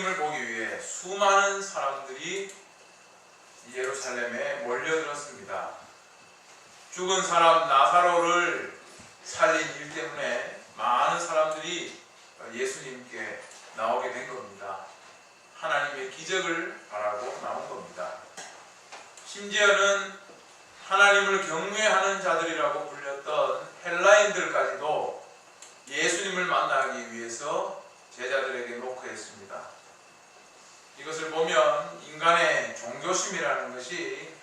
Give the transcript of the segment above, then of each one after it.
예수님을 보기 위해 수많은 사람들이 예루살렘에 몰려들었습니다. 죽은 사람 나사로를 살린 일 때문에 많은 사람들이 예수님께 나오게 된 겁니다. 하나님의 기적을 바라고 나온 겁니다. 심지어는 하나님을 경외하는 자들이라고 불렸던 헬라인들까지도 예수님을 만나기 위해서 제자들에게 노크했습니다. 이것을 보면 인간의 종교심이라는 것이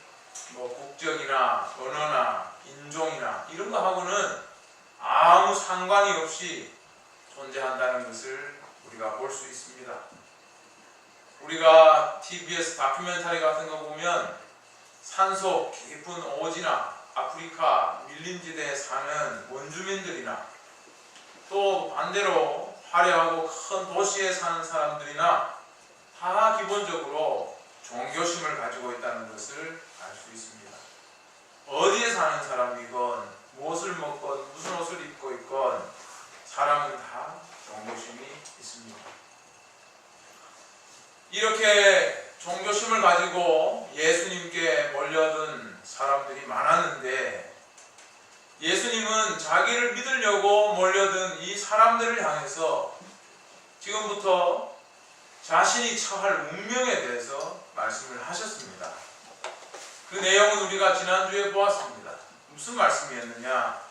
국적이나 언어나 인종이나 이런 거하고는 아무 상관이 없이 존재한다는 것을 우리가 볼 수 있습니다. 우리가 TBS 다큐멘터리 같은 거 보면 산속 깊은 오지나 아프리카 밀림지대에 사는 원주민들이나 또 반대로 화려하고 큰 도시에 사는 사람들이나 다 기본적으로 종교심을 가지고 있다는 것을 알 수 있습니다. 어디에 사는 사람이건 무엇을 먹건 무슨 옷을 입고 있건 사람은 다 종교심이 있습니다. 이렇게 종교심을 가지고 예수님께 몰려든 사람들이 많았는데 예수님은 자기를 믿으려고 몰려든 이 사람들을 향해서 지금부터 자신이 처할 운명에 대해서 말씀을 하셨습니다. 그 내용은 우리가 지난주에 보았습니다. 무슨 말씀이었느냐?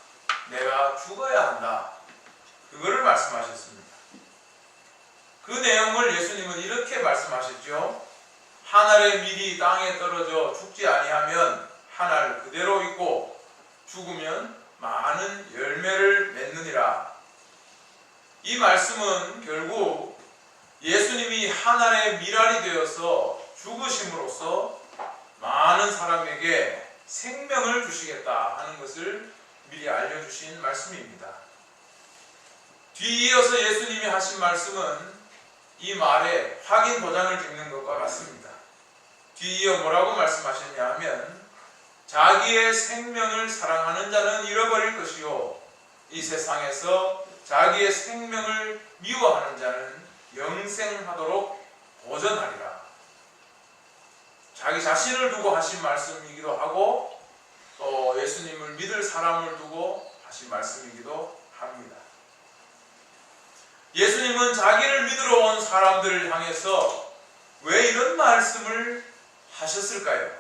내가 죽어야 한다. 그거를 말씀하셨습니다. 그 내용을 예수님은 이렇게 말씀하셨죠. 한 알의 밀이 땅에 떨어져 죽지 아니하면 한 알 그대로 있고 죽으면 많은 열매를 맺느니라. 이 말씀은 결국 예수님이 한 알의 밀알이 되어서 죽으심으로써 많은 사람에게 생명을 주시겠다 하는 것을 미리 알려주신 말씀입니다. 뒤이어서 예수님이 하신 말씀은 이 말에 확인 도장을 찍는 것과 같습니다. 뒤이어 뭐라고 말씀하셨냐 하면 자기의 생명을 사랑하는 자는 잃어버릴 것이요 이 세상에서 자기의 생명을 미워하는 자는 영생하도록 보전하리라. 자기 자신을 두고 하신 말씀이기도 하고 또 예수님을 믿을 사람을 두고 하신 말씀이기도 합니다. 예수님은 자기를 믿으러 온 사람들을 향해서 왜 이런 말씀을 하셨을까요?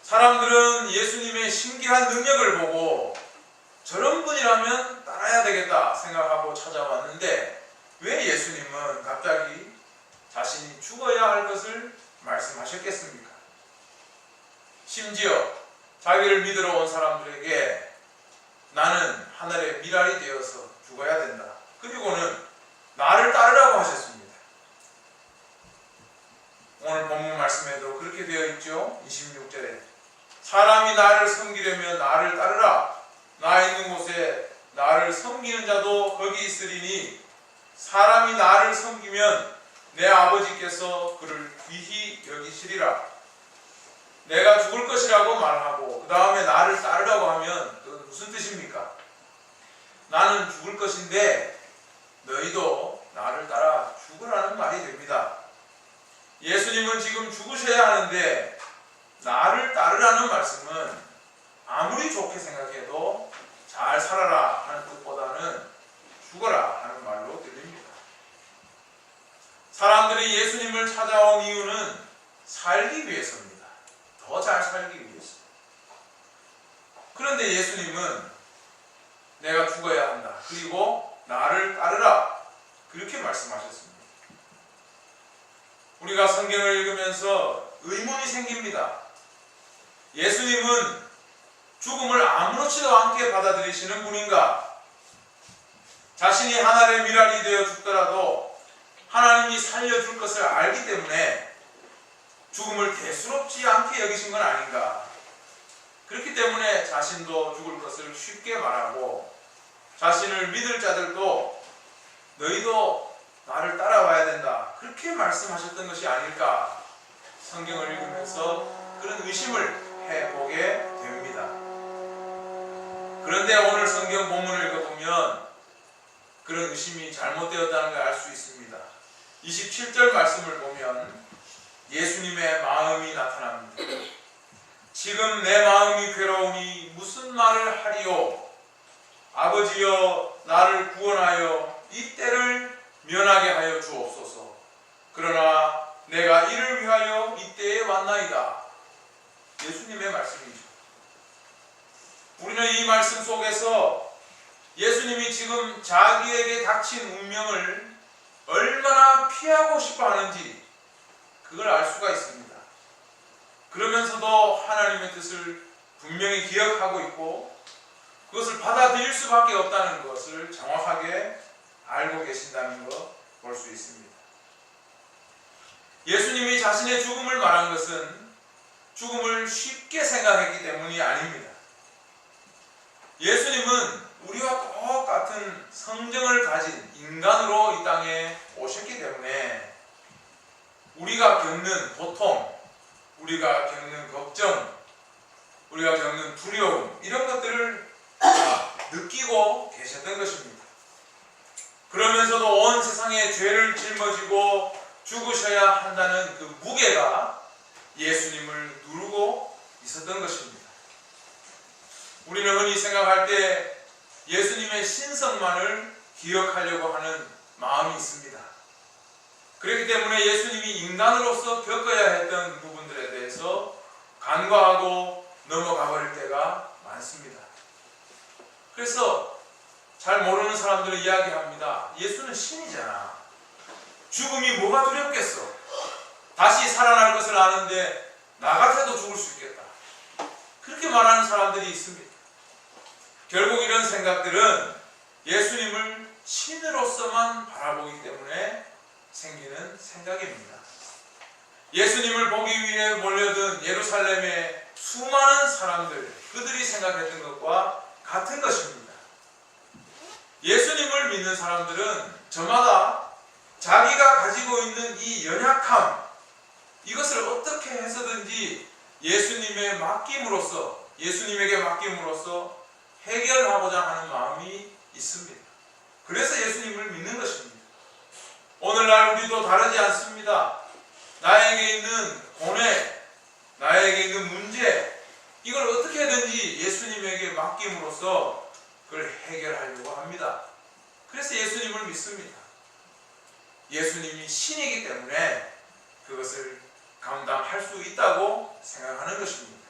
사람들은 예수님의 신기한 능력을 보고 저런 분이라면 따라야 되겠다 생각하고 찾아왔는데 왜 예수님은 갑자기 자신이 죽어야 할 것을 말씀하셨겠습니까? 심지어 자기를 믿으러 온 사람들에게 나는 하늘의 밀알이 되어서 죽어야 된다. 그리고는 나를 따르라고 하셨습니다. 오늘 본문 말씀에도 그렇게 되어 있죠. 26절에 사람이 나를 섬기려면 나를 따르라. 나 있는 곳에 나를 섬기는 자도 거기 있으리니 사람이 나를 섬기면 내 아버지께서 그를 귀히 여기시리라. 내가 죽을 것이라고 말하고 그 다음에 나를 따르라고 하면 그건 무슨 뜻입니까? 나는 죽을 것인데 너희도 나를 따라 죽으라는 말이 됩니다. 예수님은 지금 죽으셔야 하는데 나를 따르라는 말씀은 아무리 좋게 생각해도 잘 살아라 하는 뜻보다는 죽어라 하는 말로 들립니다. 사람들이 예수님을 찾아온 이유는 살기 위해서입니다. 더 잘 살기 위해서. 그런데 예수님은 내가 죽어야 한다. 그리고 나를 따르라. 그렇게 말씀하셨습니다. 우리가 성경을 읽으면서 의문이 생깁니다. 예수님은 죽음을 아무렇지도 않게 받아들이시는 분인가? 자신이 하늘의 밀알이 되어 죽더라도 하나님이 살려줄 것을 알기 때문에 죽음을 대수롭지 않게 여기신 건 아닌가? 그렇기 때문에 자신도 죽을 것을 쉽게 말하고 자신을 믿을 자들도 너희도 나를 따라와야 된다. 그렇게 말씀하셨던 것이 아닐까? 성경을 읽으면서 그런 의심을 해보게 됩니다. 그런데 오늘 성경 본문을 읽어보면 그런 의심이 잘못되었다는 걸 알 수 있습니다. 27절 말씀을 보면 예수님의 마음이 나타납니다. 지금 내 마음이 괴로우니 무슨 말을 하리요? 아버지여, 나를 구원하여 이 때를 면하게 하여 주옵소서. 그러나 내가 이를 위하여 이 때에 왔나이다. 예수님의 말씀이죠. 우리는 이 말씀 속에서 예수님이 지금 자기에게 닥친 운명을 얼마나 피하고 싶어 하는지 그걸 알 수가 있습니다. 그러면서도 하나님의 뜻을 분명히 기억하고 있고 그것을 받아들일 수밖에 없다는 것을 정확하게 알고 계신다는 것 볼 수 있습니다. 예수님이 자신의 죽음을 말한 것은 죽음을 쉽게 생각했기 때문이 아닙니다. 예수님은 우리와 똑같은 성정을 가진 인간으로 이 땅에 오셨기 때문에 우리가 겪는 고통, 우리가 겪는 걱정, 우리가 겪는 두려움 이런 것들을 느끼고 계셨던 것입니다. 그러면서도 온 세상에 죄를 짊어지고 죽으셔야 한다는 그 무게가 예수님을 누르고 있었던 것입니다. 우리는 흔히 생각할 때 예수님의 신성만을 기억하려고 하는 마음이 있습니다. 그렇기 때문에 예수님이 인간으로서 겪어야 했던 부분들에 대해서 간과하고 넘어가 버릴 때가 많습니다. 그래서 잘 모르는 사람들은 이야기합니다. 예수는 신이잖아. 죽음이 뭐가 두렵겠어? 다시 살아날 것을 아는데 나 같아도 죽을 수 있겠다. 그렇게 말하는 사람들이 있습니다. 결국 이런 생각들은 예수님을 신으로서만 바라보기 때문에 생기는 생각입니다. 예수님을 보기 위해 몰려든 예루살렘의 수많은 사람들, 그들이 생각했던 것과 같은 것입니다. 예수님을 믿는 사람들은 저마다 자기가 가지고 있는 이 연약함, 이것을 어떻게 해서든지 예수님에게 맡김으로써 해결하고자 하는 마음이 있습니다. 그래서 예수님을 믿는 것입니다. 오늘날 우리도 다르지 않습니다. 나에게 있는 고뇌, 나에게 있는 문제, 이걸 어떻게든지 예수님에게 맡김으로써 그걸 해결하려고 합니다. 그래서 예수님을 믿습니다. 예수님이 신이기 때문에 그것을 감당할 수 있다고 생각하는 것입니다.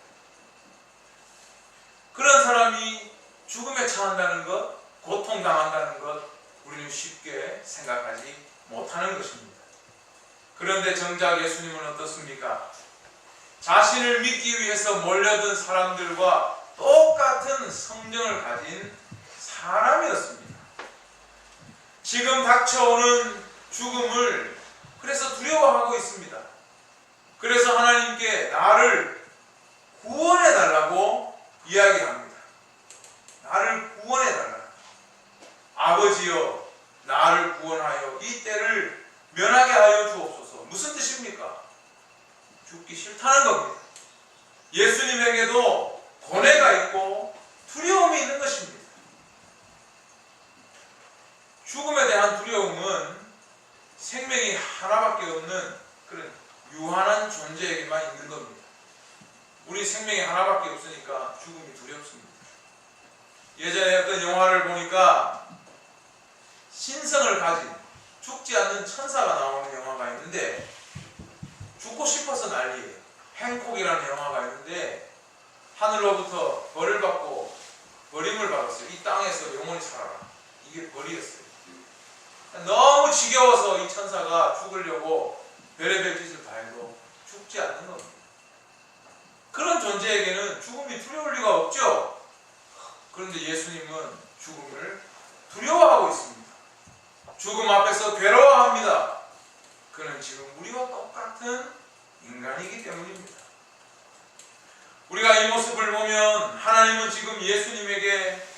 그런 사람이 죽음에 처한다는 것, 고통당한다는 것, 우리는 쉽게 생각하지 못하는 것입니다. 그런데 정작 예수님은 어떻습니까? 자신을 믿기 위해서 몰려든 사람들과 똑같은 성정을 가진 사람이었습니다. 지금 닥쳐오는 죽음을 그래서 두려워하고 있습니다. 그래서 하나님께 나를 구원해달라고 이야기합니다. 나를 구원해달라. 아버지여, 나를 구원하여 이 때를 면하게 하여 주옵소서. 무슨 뜻입니까? 죽기 싫다는 겁니다. 예수님에게도 고뇌가 있고 두려움이 있는 것입니다. 죽음에 대한 두려움은 생명이 하나밖에 없는 그런 유한한 존재에게만 있는 겁니다. 우리 생명이 하나밖에 없으니까 죽음이 두렵습니다. 예전에 어떤 영화를 보니까 신성을 가진 죽지 않는 천사가 나오는 영화가 있는데 죽고 싶어서 난리예요. 행콕이라는 영화가 있는데 하늘로부터 벌을 받고 버림을 받았어요. 이 땅에서 영원히 살아라. 이게 벌이었어요. 너무 지겨워서 이 천사가 죽으려고 별의별 짓을 다 해도 죽지 않는 겁니다. 그런 존재에게는 죽음이 두려울 리가 없죠. 그런데 예수님은 죽음을 두려워하고 있습니다. 죽음 앞에서 괴로워합니다. 그는 지금 우리와 똑같은 인간이기 때문입니다. 우리가 이 모습을 보면 하나님은 지금 예수님에게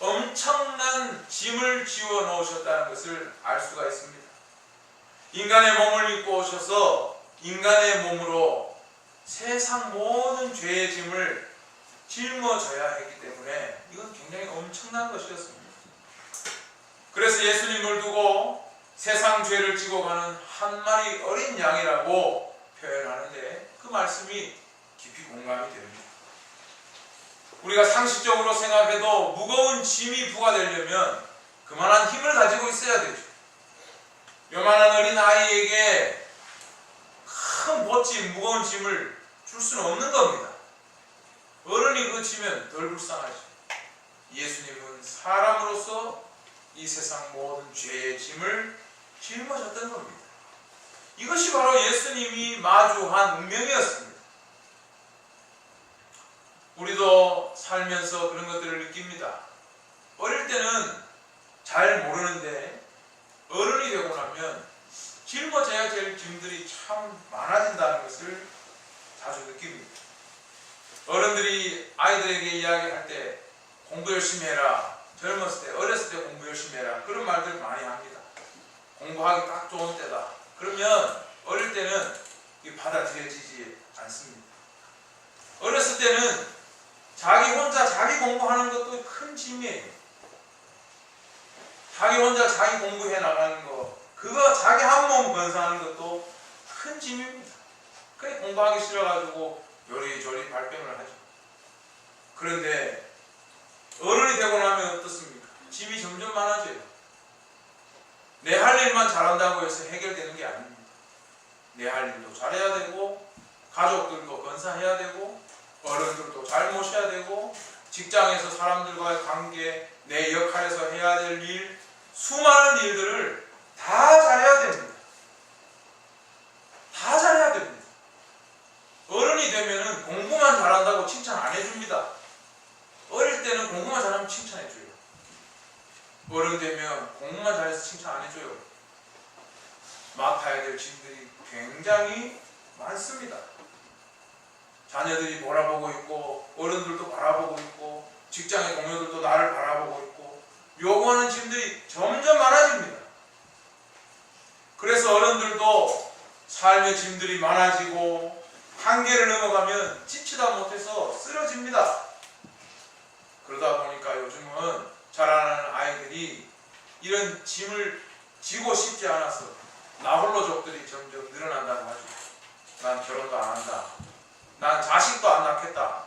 엄청난 짐을 지워 넣으셨다는 것을 알 수가 있습니다. 인간의 몸을 입고 오셔서 인간의 몸으로 세상 모든 죄의 짐을 짊어져야 했기 때문에 이건 굉장히 엄청난 것이었습니다. 그래서 예수님을 두고 세상 죄를 지고 가는 한 마리 어린 양이라고 표현하는데 그 말씀이 깊이 공감이 됩니다. 우리가 상식적으로 생각해도 무거운 짐이 부과되려면 그만한 힘을 가지고 있어야 되죠. 요만한 어린 아이에게 큰 멋진 무거운 짐을 줄 수는 없는 겁니다. 어른이 그 지면 덜 불쌍하죠. 예수님은 사람으로서 이 세상 모든 죄의 짐을 짊어졌던 겁니다. 이것이 바로 예수님이 마주한 운명이었습니다. 우리도 살면서 그런 것들을 느낍니다. 어릴 때는 잘 모르는데 어른이 되고 나면 짊어져야 될 짐들이 참 많아진다는 것을 자주 느낍니다. 어른들이 아이들에게 이야기할 때 공부 열심히 해라, 젊었을 때, 어렸을 때 공부 열심히 해라, 그런 말들 많이 합니다. 공부하기 딱 좋은 때다. 그러면 어릴 때는 이게 받아들여지지 않습니다. 어렸을 때는 자기 혼자 자기 공부하는 것도 큰 짐이에요. 자기 혼자 자기 공부해 나가는 거, 그거 자기 한 몸 건사하는 것도 큰 짐입니다. 그게 공부하기 싫어가지고 요리조리 발뺌을 하죠. 그런데 어른이 되고 나면 어떻습니까? 짐이 점점 많아져요. 내 할 일만 잘한다고 해서 해결되는 게 아닙니다. 내 할 일도 잘해야 되고, 가족들도 건사해야 되고, 어른들도 잘 모셔야 되고, 직장에서 사람들과의 관계, 내 역할에서 해야 될 일, 수많은 일들을 다 잘해야 됩니다. 다 잘해야 됩니다. 어른이 되면은 공부만 잘한다고 칭찬 안 해줍니다. 어릴 때는 공부만 잘하면 칭찬해줘요. 어른 되면 공부만 잘해서 칭찬 안 해줘요. 맡아야 될 짐들이 굉장히 많습니다. 자녀들이 바라보고 있고, 어른들도 바라보고 있고, 직장의 동료들도 나를 바라보고 있고, 요구하는 짐들이 점점 많아집니다. 그래서 어른들도 삶의 짐들이 많아지고, 한계를 넘어가면 지치다 못해서 쓰러집니다. 그러다 보니까 요즘은 자라나는 아이들이 이런 짐을 지고 싶지 않아서 나홀로족들이 점점 늘어난다고 하죠. 난 결혼도 안 한다. 난 자식도 안 낳겠다.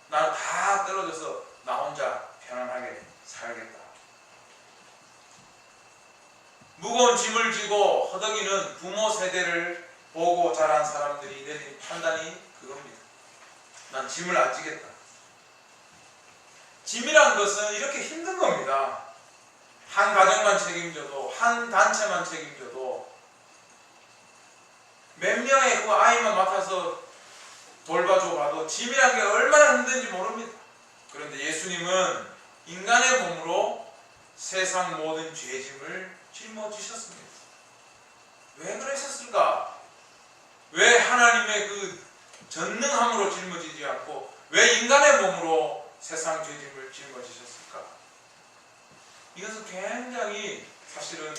난 다 떨어져서 나 혼자 편안하게 살겠다. 무거운 짐을 지고 허덕이는 부모 세대를 보고 자란 사람들이 내린 판단이 그겁니다. 난 짐을 안 지겠다. 짐이란 것은 이렇게 힘든 겁니다. 한 가정만 책임져도, 한 단체만 책임져도, 몇 명의 그 아이만 맡아서 돌봐줘 봐도 짐이란 게 얼마나 힘든지 모릅니다. 그런데 예수님은 인간의 몸으로 세상 모든 죄짐을 짊어지셨습니다. 왜 그러셨을까? 왜 하나님의 그 전능함으로 짊어지지 않고 왜 인간의 몸으로 세상 죄짐을 짊어지셨을까? 이것은 굉장히 사실은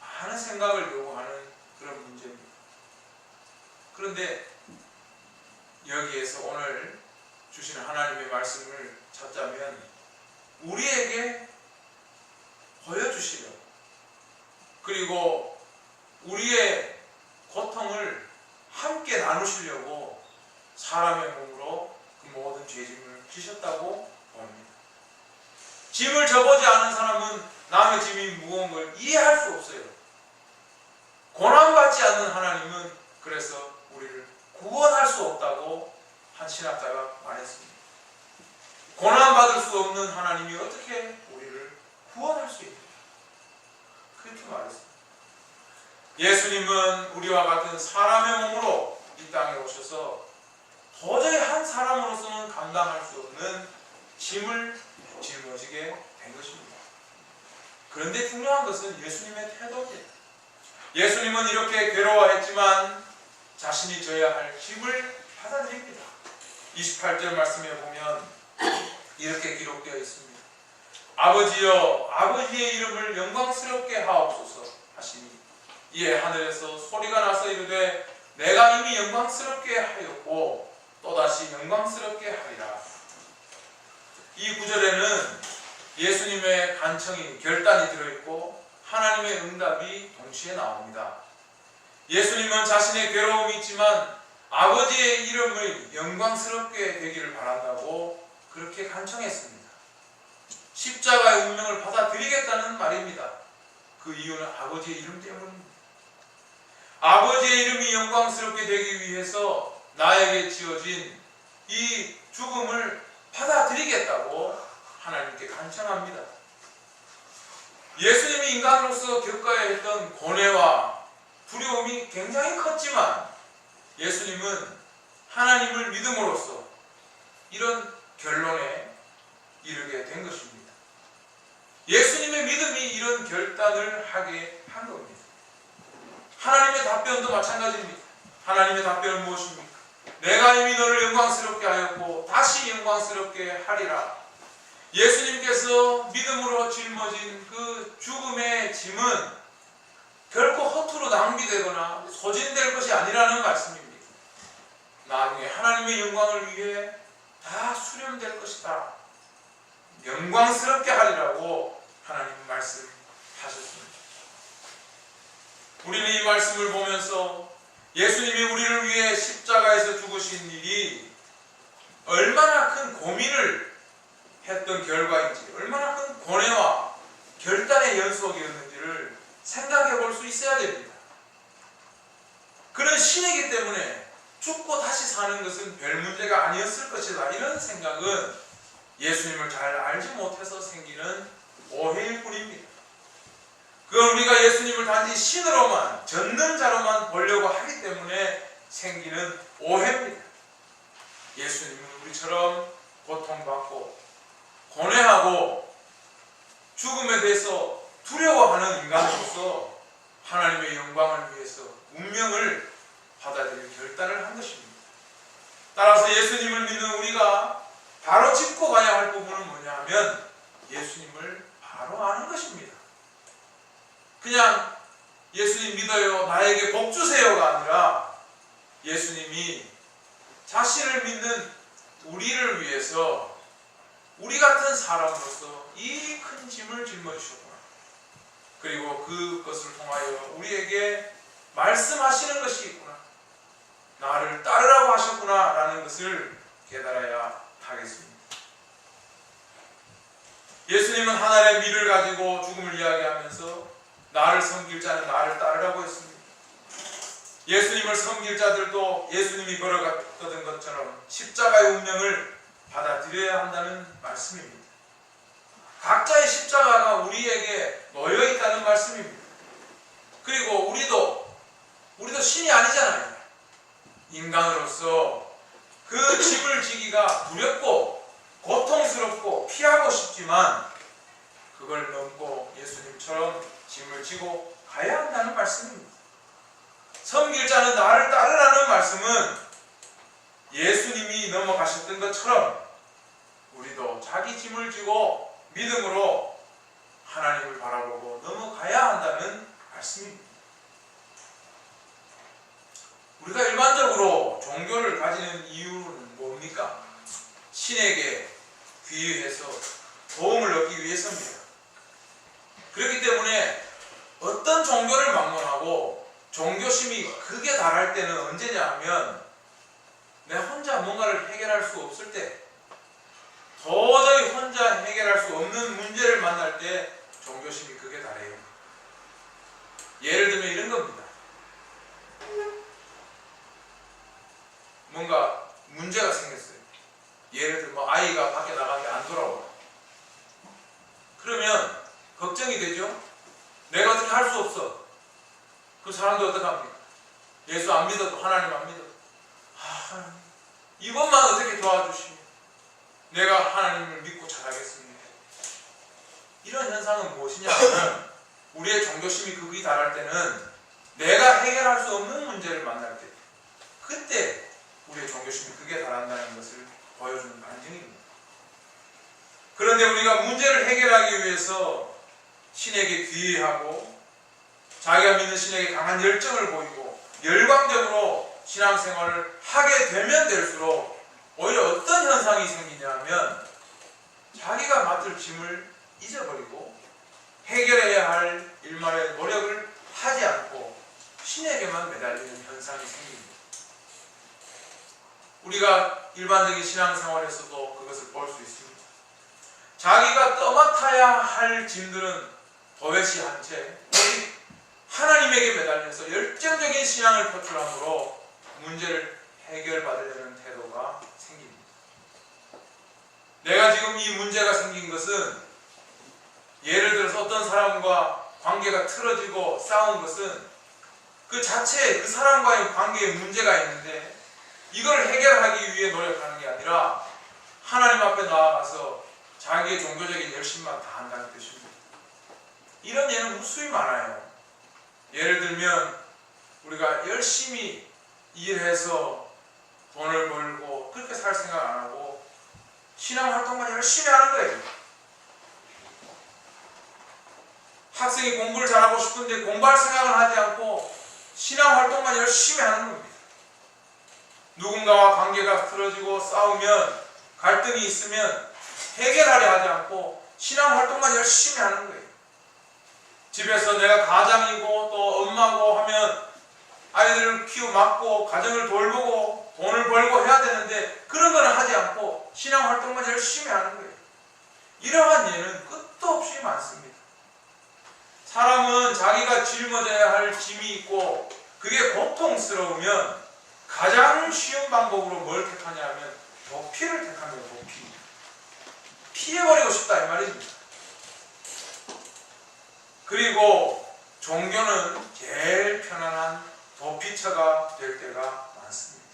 많은 생각을 요구하는 그런 문제입니다. 그런데 여기에서 오늘 주시는 하나님의 말씀을 찾자면 우리에게 보여주시려고, 그리고 우리의 고통을 함께 나누시려고 사람의 몸으로 그 모든 죄짐을 지셨다고 봅니다. 짐을 져보지 않은 사람은 남의 짐이 무거운 걸 이해할 수 없어요. 고난받지 않는 하나님은 그래서 우리를 구원할 수 없다고 한 신학자가 말했습니다. 고난받을 수 없는 하나님이 어떻게 우리를 구원할 수 있는가? 그렇게 말했습니다. 예수님은 우리와 같은 사람의 몸으로 이 땅에 오셔서 도저히 한 사람으로서는 감당할 수 없는 짐을 짊어지게 된 것입니다. 그런데 중요한 것은 예수님의 태도입니다. 예수님은 이렇게 괴로워했지만 자신이 져야 할 짐을 받아들입니다. 28절 말씀에 보면 이렇게 기록되어 있습니다. 아버지여, 아버지의 이름을 영광스럽게 하옵소서 하시니 이에 하늘에서 소리가 나서 이르되 내가 이미 영광스럽게 하였고 또다시 영광스럽게 하리라. 이 구절에는 예수님의 간청이 결단이 들어있고 하나님의 응답이 동시에 나옵니다. 예수님은 자신의 괴로움이 있지만 아버지의 이름을 영광스럽게 되기를 바란다고 그렇게 간청했습니다. 십자가의 운명을 받아들이겠다는 말입니다. 그 이유는 아버지의 이름 때문입니다. 아버지의 이름이 영광스럽게 되기 위해서 나에게 지어진 이 죽음을 받아들이겠다고 하나님께 간청합니다. 예수님이 인간으로서 겪어야 했던 고뇌와 두려움이 굉장히 컸지만 예수님은 하나님을 믿음으로써 이런 결론에 이르게 된 것입니다. 예수님의 믿음이 이런 결단을 하게 한 겁니다. 하나님의 답변도 마찬가지입니다. 하나님의 답변은 무엇입니까? 내가 이미 너를 영광스럽게 하였고 다시 영광스럽게 하리라. 예수님께서 믿음으로 짊어진 그 죽음의 짐은 결코 허투루 낭비되거나 소진될 것이 아니라는 말씀입니다. 나중에 하나님의 영광을 위해 다 수렴될 것이다. 영광스럽게 하리라고 하나님 말씀하셨습니다. 우리는 이 말씀을 보면서 예수님이 우리를 위해 십자가에서 죽으신 일이 얼마나 큰 고민을 했던 결과인지, 얼마나 큰 고뇌와 결단의 연속이었는지를 생각해 볼 수 있어야 됩니다. 그는 신이기 때문에 죽고 다시 사는 것은 별 문제가 아니었을 것이다. 이런 생각은 예수님을 잘 알지 못해서 생기는 오해일 뿐입니다. 그건 우리가 예수님을 단지 신으로만, 전능자로만 보려고 하기 때문에 생기는 오해입니다. 예수님은 우리처럼 고통받고 고뇌하고 죽음에 대해서 두려워하는 인간으로서 하나님의 영광을 위해서 운명을 받아들일 결단을 한 것입니다. 따라서 예수님을 믿는 우리가 바로 짚고 가야 할 부분은 뭐냐 하면 예수님을 바로 아는 것입니다. 그냥 예수님 믿어요, 나에게 복 주세요가 아니라 예수님이 자신을 믿는 우리를 위해서 우리 같은 사람으로서 이 큰 짐을 짊어지셨구나. 그리고 그것을 통하여 우리에게 말씀하시는 것이 있구나. 나를 따르라고 하셨구나 라는 것을 깨달아야 하겠습니다. 예수님은 하나님의 미를 가지고 죽음을 이야기하면서 나를 섬길 자는 나를 따르라고 했습니다. 예수님을 섬길 자들도 예수님이 걸어갔던 것처럼 십자가의 운명을 받아들여야 한다는 말씀입니다. 각자의 십자가가 우리에게 놓여 있다는 말씀입니다. 그리고 우리도 신이 아니잖아요. 인간으로서 그 짐을 지기가 두렵고 고통스럽고 피하고 싶지만 그걸 넘고 예수님처럼 짐을 지고 가야 한다는 말씀입니다. 섬길 자는 나를 따르라는 말씀은 예수님이 넘어가셨던 것처럼 우리도 자기 짐을 지고 믿음으로 하나님을 바라보고 넘어가야 한다는 말씀입니다. 우리가 일반적으로 종교를 가지는 이유는 뭡니까? 신에게 귀의해서 도움을 얻기 위해서입니다. 그렇기 때문에 어떤 종교를 막론하고 종교심이 극에 달할 때는 언제냐 하면 내가 혼자 뭔가를 해결할 수 없을 때, 도저히 혼자 해결할 수 없는 문제를 만날 때 종교심이 극에 달해요. 예를 들면 이런 겁니다. 뭔가 문제가 생겼어요. 예를 들면 아이가 밖에 나가게 안 돌아오라. 그러면 걱정이 되죠? 내가 어떻게 할 수 없어. 그 사람도 어떡합니까? 예수 안 믿어도, 하나님 안 믿어도, 하나님 이것만 어떻게 도와주시면 내가 하나님을 믿고 잘하겠습니다. 이런 현상은 무엇이냐 하면 우리의 종교심이 극이 달할 때는 내가 해결할 수 없는 문제를 만날 때, 그때 우리의 종교심이 극에 달한다는 것을 보여주는 반증입니다. 그런데 우리가 문제를 해결하기 위해서 신에게 귀의하고 자기가 믿는 신에게 강한 열정을 보이고 열광적으로 신앙생활을 하게 되면 될수록 오히려 어떤 현상이 생기냐면 자기가 맡을 짐을 잊어버리고 해결해야 할 일말의 노력을 하지 않고 신에게만 매달리는 현상이 생깁니다. 우리가 일반적인 신앙생활에서도 그것을 볼 수 있습니다. 자기가 떠맡아야 할 짐들은 도외시 한 채 오직 하나님에게 매달려서 열정적인 신앙을 표출함으로 문제를 해결받으려는 태도가 생깁니다. 내가 지금 이 문제가 생긴 것은 예를 들어서 어떤 사람과 관계가 틀어지고 싸운 것은 그 자체에 그 사람과의 관계에 문제가 있는데 이걸 해결하기 위해 노력하는 게 아니라 하나님 앞에 나아가서 자기의 종교적인 열심만 다한다는 뜻입니다. 이런 예는 무수히 많아요. 예를 들면 우리가 열심히 일해서 돈을 벌고 그렇게 살 생각 안 하고 신앙활동만 열심히 하는 거예요. 학생이 공부를 잘하고 싶은데 공부할 생각을 하지 않고 신앙활동만 열심히 하는 겁니다. 누군가와 관계가 틀어지고 싸우면 갈등이 있으면 해결하려 하지 않고 신앙활동만 열심히 하는 거예요. 집에서 내가 가장이고 또 엄마고 하면 아이들을 맡고 가정을 돌보고 돈을 벌고 해야 되는데 그런 건 하지 않고 신앙활동만 열심히 하는 거예요. 이러한 예는 끝도 없이 많습니다. 사람은 자기가 짊어져야 할 짐이 있고 그게 고통스러우면 가장 쉬운 방법으로 뭘 택하냐 하면 도피를 택합니다. 도피. 피해버리고 싶다 이 말입니다. 그리고 종교는 제일 편안한 도피처가 될 때가 많습니다.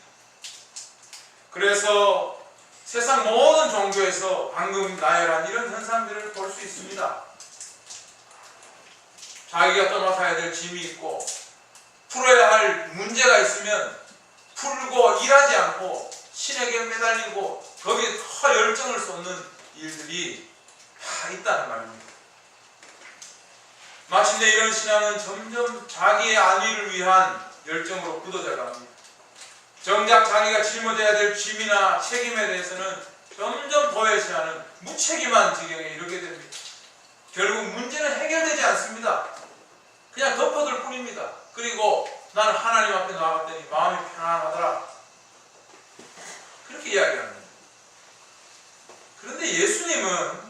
그래서 세상 모든 종교에서 방금 나열한 이런 현상들을 볼 수 있습니다. 자기가 떠맡아야 될 짐이 있고 풀어야 할 문제가 있으면 풀고 일하지 않고 신에게 매달리고 거기에 더 열정을 쏟는 일들이 다 있다는 말입니다. 마침내 이런 신앙은 점점 자기의 안위를 위한 열정으로 굳어져 갑니다. 정작 자기가 짊어져야 될 짐이나 책임에 대해서는 점점 도외시하는 무책임한 지경에 이르게 됩니다. 결국 문제는 해결되지 않습니다. 그냥 덮어둘 뿐입니다. 그리고 나는 하나님 앞에 나아갔더니 마음이 편안하더라. 그렇게 이야기합니다. 그런데 예수님은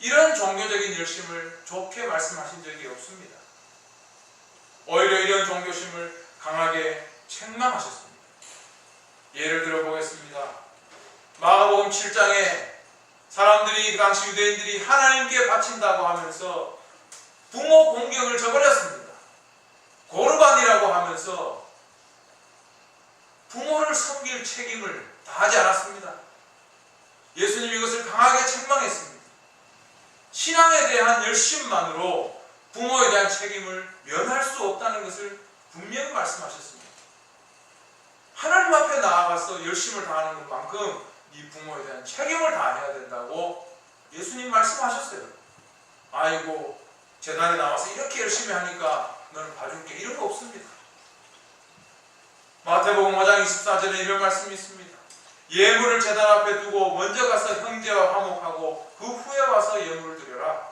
이런 종교적인 열심을 좋게 말씀하신 적이 없습니다. 오히려 이런 종교심을 강하게 책망하셨습니다. 예를 들어 보겠습니다. 마가복음 7장에 사람들이 그 당시 유대인들이 하나님께 바친다고 하면서 부모 공경을 저버렸습니다. 고르반이라고 하면서 부모를 섬길 책임을 다하지 않았습니다. 예수님이 이것을 강하게 책망했습니다. 신앙에 대한 열심만으로 부모에 대한 책임을 면할 수 없다는 것을 분명히 말씀하셨습니다. 하나님 앞에 나아가서 열심을 다하는 것만큼 네 부모에 대한 책임을 다해야 된다고 예수님 말씀하셨어요. 아이고 재단에 나와서 이렇게 열심히 하니까 너는 봐줄게 이런 거 없습니다. 마태복음 5장 24절에 이런 말씀이 있습니다. 예물을 재단 앞에 두고 먼저 가서 형제와 화목하고 그 후에 와서 예물을 드려라.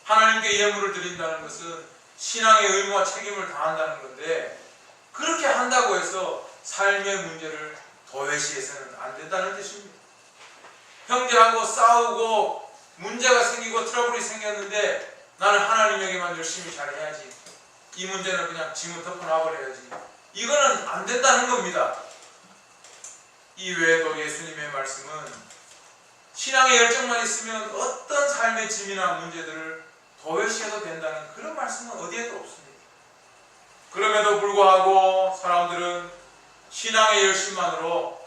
하나님께 예물을 드린다는 것은 신앙의 의무와 책임을 다한다는 건데 그렇게 한다고 해서 삶의 문제를 도외시해서는 안 된다는 뜻입니다. 형제하고 싸우고 문제가 생기고 트러블이 생겼는데 나는 하나님에게만 열심히 잘해야지. 이 문제는 그냥 짐을 덮어놔버려야지. 이거는 안 된다는 겁니다. 이 외에도 예수님의 말씀은 신앙의 열정만 있으면 어떤 삶의 짐이나 문제들을 도외시해도 된다는 그런 말씀은 어디에도 없습니다. 그럼에도 불구하고 사람들은 신앙의 열심만으로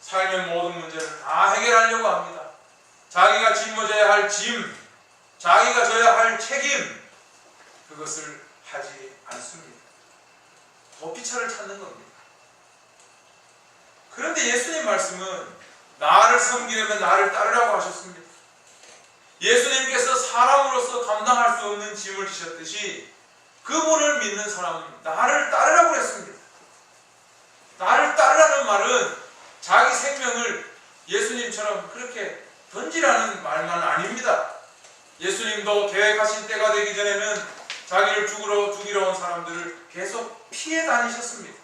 삶의 모든 문제를 다 해결하려고 합니다. 자기가 짊어져야 할 짐, 자기가 져야 할 책임, 그것을 하지 않습니다. 도피처를 찾는 겁니다. 그런데 예수님 말씀은 나를 섬기려면 나를 따르라고 하셨습니다. 예수님께서 사람으로서 감당할 수 없는 짐을 지셨듯이 그분을 믿는 사람은 나를 따르라고 했습니다. 나를 따르라는 말은 자기 생명을 예수님처럼 그렇게 던지라는 말만 아닙니다. 예수님도 계획하신 때가 되기 전에는 자기를 죽이러 온 사람들을 계속 피해 다니셨습니다.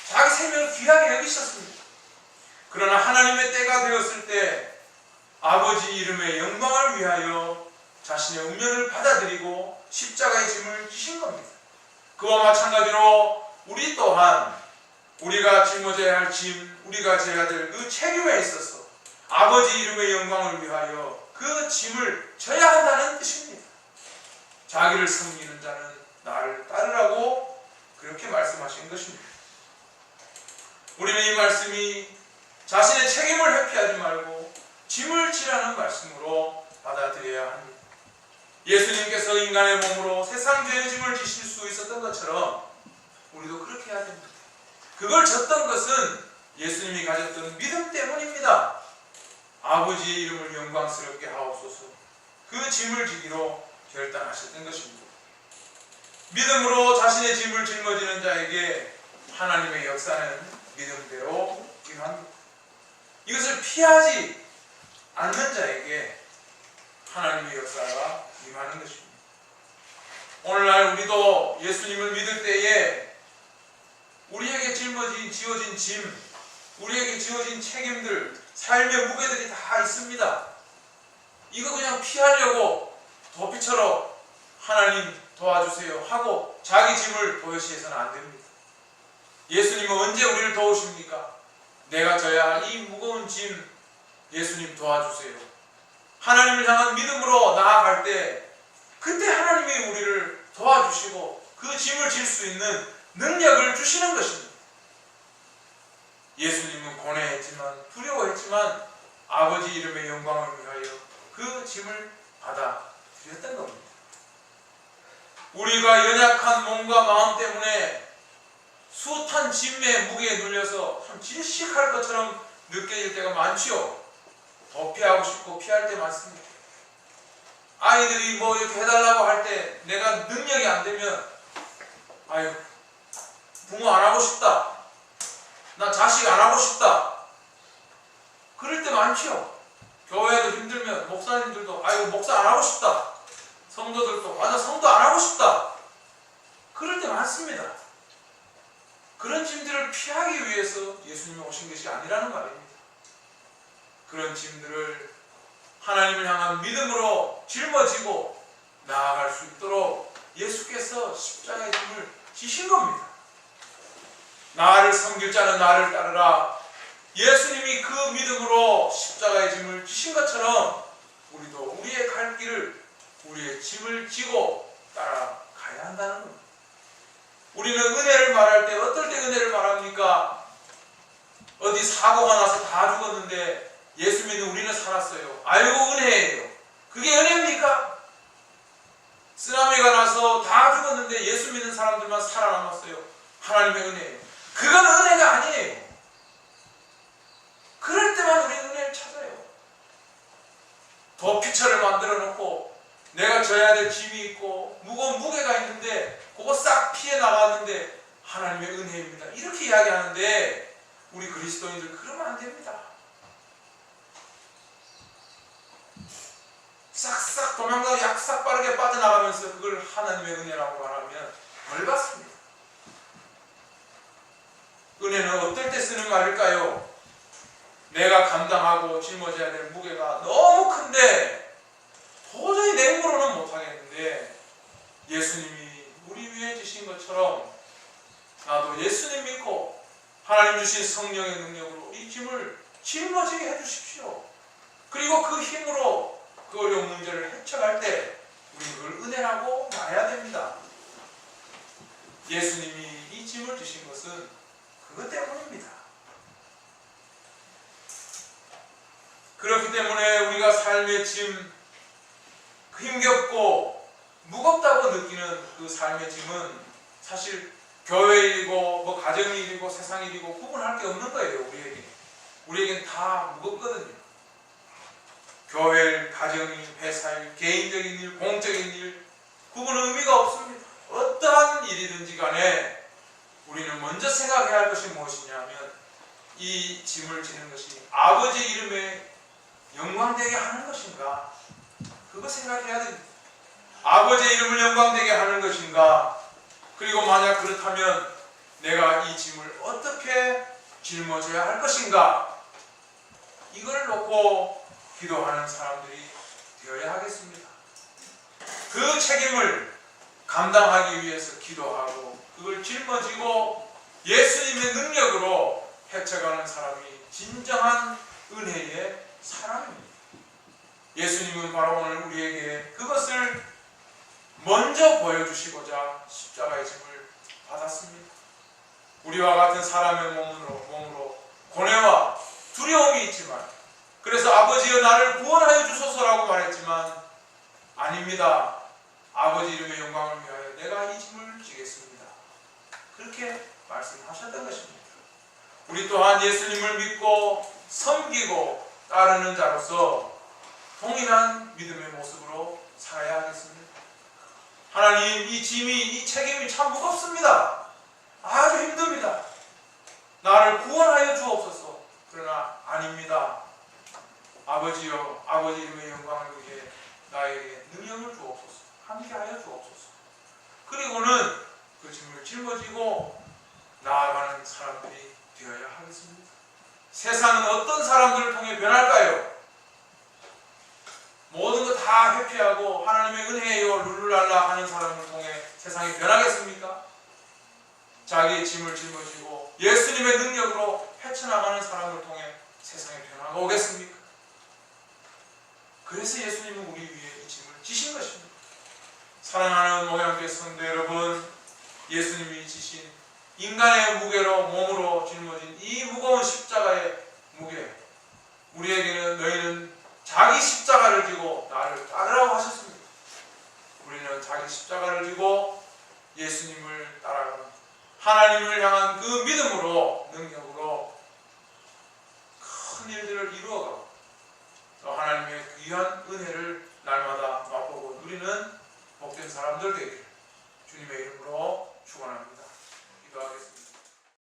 자기 생명을 귀하게 여기셨습니다. 그러나 하나님의 때가 되었을 때 아버지 이름의 영광을 위하여 자신의 운명을 받아들이고 십자가의 짐을 지신 겁니다. 그와 마찬가지로 우리 또한 우리가 짊어져야 할 짐, 우리가 져야 될 그 책임에 있어서 아버지 이름의 영광을 위하여 그 짐을 져야 한다는 뜻입니다. 자기를 섬기는 자는 나를 따르라고 그렇게 말씀하신 것입니다. 우리는 이 말씀이 자신의 책임을 회피하지 말고 짐을 지라는 말씀으로 받아들여야 합니다. 예수님께서 인간의 몸으로 세상 죄의 짐을 지실 수 있었던 것처럼 우리도 그렇게 해야 됩니다. 그걸 졌던 것은 예수님이 가졌던 믿음 때문입니다. 아버지의 이름을 영광스럽게 하옵소서. 그 짐을 지기로 결단하셨던 것입니다. 믿음으로 자신의 짐을 짊어지는 자에게 하나님의 역사는 믿음대로 임합니다. 이것을 피하지 않는 자에게 하나님의 역사가 임하는 것입니다. 오늘날 우리도 예수님을 믿을 때에 우리에게 지어진 짐, 우리에게 지어진 책임들, 삶의 무게들이 다 있습니다. 이거 그냥 피하려고 도피처럼 하나님 도와주세요 하고 자기 짐을 도외시해서는 안 됩니다. 예수님은 언제 우리를 도우십니까? 내가 져야 할 이 무거운 짐 예수님 도와주세요. 하나님을 향한 믿음으로 나아갈 때 그때 하나님이 우리를 도와주시고 그 짐을 질 수 있는 능력을 주시는 것입니다. 예수님은 고뇌했지만 두려워했지만 아버지 이름의 영광을 위하여 그 짐을 받아들였던 겁니다. 우리가 연약한 몸과 마음 때문에 숱한 짐의 무게에 눌려서 참 질식할 것처럼 느껴질 때가 많지요. 도피하고 싶고 피할 때 많습니다. 아이들이 뭐 이렇게 해달라고 할 때 내가 능력이 안 되면 아유 부모 안 하고 싶다. 나 자식 안 하고 싶다. 그럴 때 많지요. 교회도 힘들면 목사님들도 아유 목사 안 하고 싶다. 성도들도 나 성도 안 하고 싶다. 그럴 때 많습니다. 그런 짐들을 피하기 위해서 예수님이 오신 것이 아니라는 말입니다. 그런 짐들을 하나님을 향한 믿음으로 짊어지고 나아갈 수 있도록 예수께서 십자가의 짐을 지신 겁니다. 나를 섬길 자는 나를 따르라. 예수님이 그 믿음으로 십자가의 짐을 지신 것처럼 우리도 우리의 갈 길을 우리의 짐을 지고 따라가야 한다는 겁니다. 우리는 은혜를 말할 때 어떨 때 은혜를 말합니까? 어디 사고가 나서 다 죽었는데 예수 믿는 우리는 살았어요. 알고 은혜예요. 그게 은혜입니까? 쓰나미가 나서 다 죽었는데 예수 믿는 사람들만 살아남았어요. 하나님의 은혜예요. 그건 은혜가 아니에요. 그럴 때만 우리는 은혜를 찾아요. 도피처를 만들어 놓고 내가 져야 될 짐이 있고 무거운 무게가 있는데 그거 싹 피해 나갔는데 하나님의 은혜입니다. 이렇게 이야기하는데 우리 그리스도인들 그러면 안 됩니다. 싹싹 도망가고 약삭 빠르게 빠져나가면서 그걸 하나님의 은혜라고 말하면 벌 받습니다. 은혜는 어떨 때 쓰는 말일까요? 내가 감당하고 짊어져야 될 무게가 너무 큰데 도저히 내 힘으로는 못하겠는데 예수님이 우리 위해 주신 것처럼 나도 예수님 믿고 하나님 주신 성령의 능력으로 이 짐을 짊어지게 해주십시오. 그리고 그 힘으로 그 어려운 문제를 헤쳐갈 때 우리는 그걸 은혜라고 말해야 됩니다. 예수님이 이 짐을 주신 것은 그것 때문입니다. 그렇기 때문에 우리가 삶의 짐, 힘겹고 무겁다고 느끼는 그 삶의 짐은 사실 교회 일이고 뭐 가정 일이고 세상 일이고 구분할 게 없는 거예요. 우리에겐 다 무겁거든요. 교회 일, 가정 일, 회사 일, 개인적인 일, 공적인 일 구분 의미가 없습니다. 어떠한 일이든지 간에 우리는 먼저 생각해야 할 것이 무엇이냐면 이 짐을 지는 것이 아버지 이름에 영광되게 하는 것인가? 그거 생각해야 됩니다. 아버지의 이름을 영광되게 하는 것인가? 그리고 만약 그렇다면 내가 이 짐을 어떻게 짊어져야 할 것인가? 이걸 놓고 기도하는 사람들이 되어야 하겠습니다. 그 책임을 감당하기 위해서 기도하고 그걸 짊어지고 예수님의 능력으로 헤쳐가는 사람이 진정한 은혜의 사람입니다. 예수님은 바로 오늘 우리에게 그것을 먼저 보여주시고자 십자가의 짐을 받았습니다. 우리와 같은 사람의 몸으로 고뇌와 두려움이 있지만, 그래서 아버지여 나를 구원하여 주소서라고 말했지만, 아닙니다. 아버지 이름의 영광을 위하여 내가 이 짐을 지겠습니다. 그렇게 말씀하셨던 것입니다. 우리 또한 예수님을 믿고 섬기고 따르는 자로서 동일한 믿음의 모습으로 살아야 하겠습니다. 하나님, 이 짐이, 이 책임이 참 무겁습니다. 아주 힘듭니다. 나를 구원하여 주옵소서. 그러나 아닙니다. 아버지여, 아버지 이름의 영광을 위해 나에게 능력을 주옵소서. 함께하여 주옵소서. 그리고는 그 짐을 짊어지고 나아가는 사람들이 되어야 하겠습니다. 세상은 어떤 사람들을 통해 변할까요? 모든 거 다 회피하고 하나님의 은혜요 룰루랄라 하는 사람을 통해 세상이 변하겠습니까? 자기의 짐을 짊어지고 예수님의 능력으로 헤쳐나가는 사람을 통해 세상에 변화가 오겠습니까? 그래서 예수님은 우리 위에 이 짐을 지신 것입니다. 사랑하는 목양교회 성도 여러분, 예수님이 지신 인간의 무게로 몸으로 짊어진 이 무거운 십자가의 무게, 우리에게는 너희는 자기 십자가를 지고 나를 따르라고 하셨습니다. 우리는 자기 십자가를 지고 예수님을 따라가는 하나님을 향한 그 믿음으로, 능력으로 큰 일들을 이루어가고 또 하나님의 귀한 은혜를 날마다 맛보고 누리는 복된 사람들 되기를 주님의 이름으로 축원합니다. 기도하겠습니다.